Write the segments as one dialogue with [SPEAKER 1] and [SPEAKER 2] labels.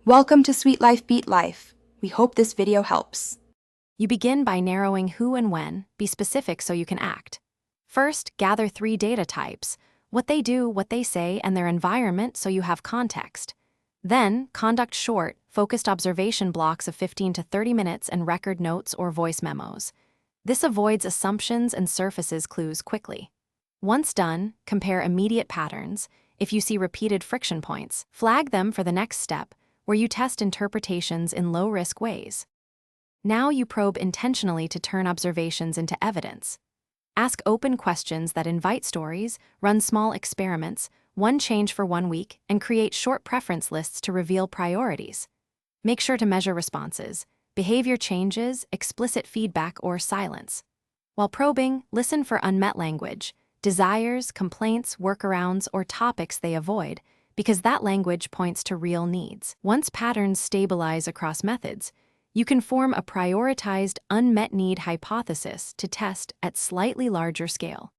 [SPEAKER 1] Welcome to Sweet Life Beat Life. We hope this video helps.
[SPEAKER 2] You begin by narrowing who and when, be specific so you can act. First, gather 3 data types: what they do, what they say, and their environment so you have context. Then, conduct short, focused observation blocks of 15 to 30 minutes and record notes or voice memos. This avoids assumptions and surfaces clues quickly. Once done, compare immediate patterns. If you see repeated friction points, flag them for the next step, where you test interpretations in low-risk ways. Now you probe intentionally to turn observations into evidence. Ask open questions that invite stories, run small experiments, one change for 1 week, and create short preference lists to reveal priorities. Make sure to measure responses, behavior changes, explicit feedback, or silence. While probing, listen for unmet language, desires, complaints, workarounds, or topics they avoid, because that language points to real needs. Once patterns stabilize across methods, you can form a prioritized unmet need hypothesis to test at slightly larger scale.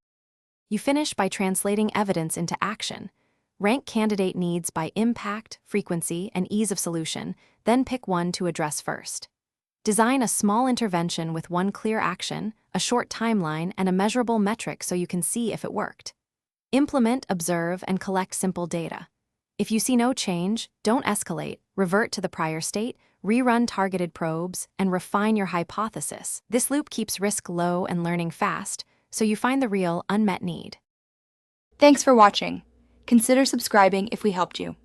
[SPEAKER 2] You finish by translating evidence into action. Rank candidate needs by impact, frequency, and ease of solution, then pick one to address first. Design a small intervention with one clear action, a short timeline, and a measurable metric so you can see if it worked. Implement, observe, and collect simple data. If you see no change, don't escalate, revert to the prior state, rerun targeted probes, and refine your hypothesis. This loop keeps risk low and learning fast, so you find the real unmet need.
[SPEAKER 1] Thanks for watching. Consider subscribing if we helped you.